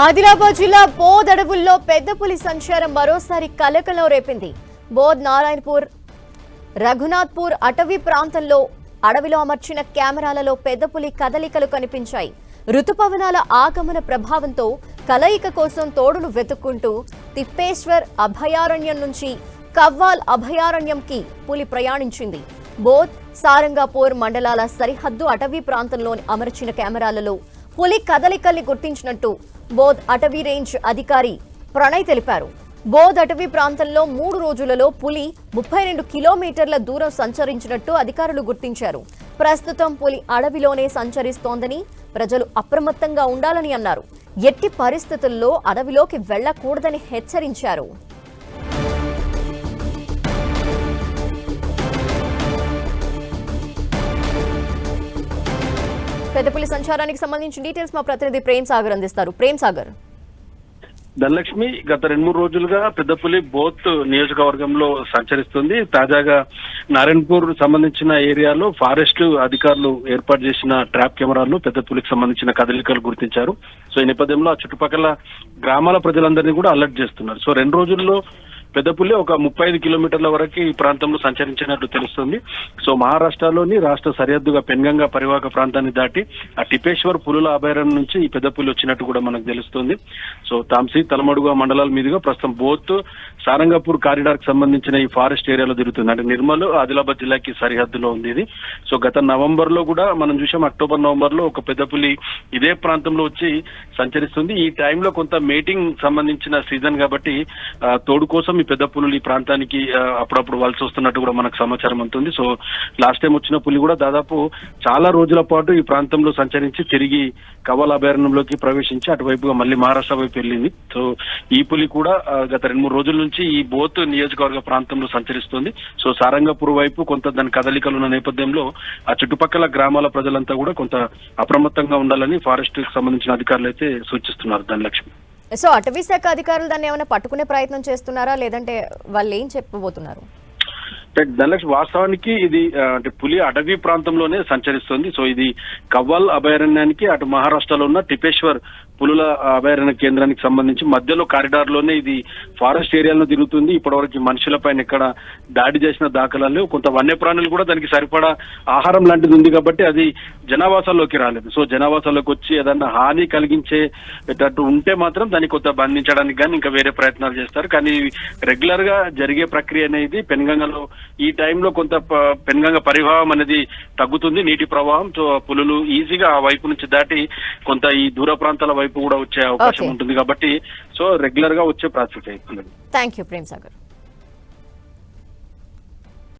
ఆదిలాబాద్ జిల్లా బోధ్ అడవుల్లో పెద్ద పులి సంచారం మరోసారి కలకలం రేపింది. బోధ్ నారాయణపూర్ రఘునాథ్పూర్ అటవీ ప్రాంతంలో అడవిలో అమర్చిన కెమెరాలలో పెద్ద పులి కదలికలు కనిపించాయి. ఋతుపవనాల ఆగమన ప్రభావంతో కలయిక కోసం తోడును వెతుక్కుంటూ తిప్పేశ్వర్ అభయారణ్యం నుంచి కవ్వాల్ అభయారణ్యంకి పులి ప్రయాణించింది. బోధ్ సారంగాపూర్ మండలాల సరిహద్దు అటవీ ప్రాంతంలోని అమర్చిన కెమెరాలలో పులి కదలికల్ని గుర్తించినట్టు బోధ్ అటవీ రేంజ్ అధికారి ప్రణయ్ తెలిపారు. బోధ్ అటవీ ప్రాంతంలో 3 రోజులలో పులి 32 కిలోమీటర్ల దూరం సంచరించినట్టు అధికారులు గుర్తించారు. ప్రస్తుతం పులి అడవిలోనే సంచరిస్తోందని, ప్రజలు అప్రమత్తంగా ఉండాలని అన్నారు. ఎట్టి పరిస్థితుల్లో అడవిలోకి వెళ్లకూడదని హెచ్చరించారు. పెద్దపులి సంచారానికి సంబంధించిన డీటెయిల్స్ మా ప్రతినిధి ప్రేమ్ సాగర్ అందిస్తారు. ప్రేమ్ సాగర్. ధనలక్ష్మి, గత 2-3 రోజులుగా పెద్దపులి బోత్ నియోజకవర్గంలో సంచరిస్తుంది. తాజాగా నారాయణపూర్ సంబంధించిన ఏరియాలో ఫారెస్ట్ అధికారులు ఏర్పాటు చేసిన ట్రాప్ కెమెరాల్లో పెద్దపులికి సంబంధించిన కదలికలు గుర్తించారు. సో ఈ నేపథ్యంలో ఆ చుట్టుపక్కల గ్రామాల ప్రజలందరినీ కూడా అలర్ట్ చేస్తున్నారు. సో 2 రోజుల్లో పెద్దపులి ఒక 35 కిలోమీటర్ల వరకు ఈ ప్రాంతంలో సంచరించినట్లు తెలుస్తుంది. సో మహారాష్ట్రలోని రాష్ట్ర సరిహద్దుగా పెన్గంగా పరివాహక ప్రాంతాన్ని దాటి ఆ టిపేశ్వర్ పులుల అభయారణ్యం నుంచి ఈ పెద్దపులి వచ్చినట్టు కూడా మనకు తెలుస్తుంది. సో తాంసీ, తలమడుగు మండలాల మీదుగా ప్రస్తుతం బోత్ సారంగాపూర్ కారిడార్ కి సంబంధించిన ఈ ఫారెస్ట్ ఏరియాలో తిరుగుతుంది. అంటే నిర్మల్ ఆదిలాబాద్ జిల్లాకి సరిహద్దులో ఉంది ఇది. సో గత నవంబర్ లో కూడా మనం చూసాం, అక్టోబర్ నవంబర్ లో ఒక పెద్దపులి ఇదే ప్రాంతంలో వచ్చి సంచరిస్తుంది. ఈ టైంలో కొంత మేటింగ్ సంబంధించిన సీజన్ కాబట్టి తోడు కోసం ఈ పెద్ద పులులు ఈ ప్రాంతానికి అప్పుడప్పుడు వలస వస్తున్నట్టు కూడా మనకు సమాచారం ఉంటుంది. సో లాస్ట్ టైం వచ్చిన పులి కూడా దాదాపు చాలా రోజుల పాటు ఈ ప్రాంతంలో సంచరించి తిరిగి కవ్వాల్ అభయారణ్యంలోకి ప్రవేశించి అటువైపుగా మళ్ళీ మహారాష్ట్ర వైపు వెళ్ళింది. సో ఈ పులి కూడా గత 2-3 రోజుల నుంచి ఈ బోత్ నియోజకవర్గ ప్రాంతంలో సంచరిస్తుంది. సో సారంగపూర్ వైపు కొంత దాని కదలికలు ఉన్న నేపథ్యంలో ఆ చుట్టుపక్కల గ్రామాల ప్రజలంతా కూడా కొంత అప్రమత్తంగా ఉండాలని ఫారెస్ట్ కి సంబంధించిన అధికారులు అయితే సూచిస్తున్నారు. ధనలక్ష్మి. సో అటవీ శాఖ అధికారులు దాన్ని ఏమైనా పట్టుకునే ప్రయత్నం చేస్తున్నారా, లేదంటే వాళ్ళు ఏం చెప్పబోతున్నారు? ధనలక్ష్మి, వాస్తవానికి ఇది అంటే పులి అటవీ ప్రాంతంలోనే సంచరిస్తుంది. సో ఇది కవ్వాల్ అభయారణ్యానికి అటు మహారాష్ట్రలో ఉన్న టిపేశ్వర్ పులుల అభయారణ్య కేంద్రానికి సంబంధించి మధ్యలో కారిడార్ లోనే ఇది ఫారెస్ట్ ఏరియాలో తిరుగుతుంది. ఇప్పటివరకు మనుషులపైన ఎక్కడ దాడి చేసిన దాఖలాలు, కొంత వన్యప్రాణులు కూడా దానికి సరిపడా ఆహారం లాంటిది ఉంది కాబట్టి అది జనావాసాల్లోకి రాలేదు. సో జనావాసాల్లోకి వచ్చి ఏదన్నా హాని కలిగించేటట్టు ఉంటే మాత్రం దాన్ని కొంత బంధించడానికి కానీ ఇంకా వేరే ప్రయత్నాలు చేస్తారు. కానీ రెగ్యులర్ గా జరిగే ప్రక్రియ అనేది పెన్గంగలో ఈ టైంలో కొంత పెన్గంగ పరివాహం అనేది తగ్గుతుంది, నీటి ప్రవాహం. సో పులులు ఈజీగా ఆ వైపు నుంచి దాటి కొంత ఈ దూర ప్రాంతాల వైపు కూడా వచ్చే అవకాశం ఉంటుంది కాబట్టి సో రెగ్యులర్ గా వచ్చే ప్రాసెస్ అవుతుంది. Thank you Prem Sagar.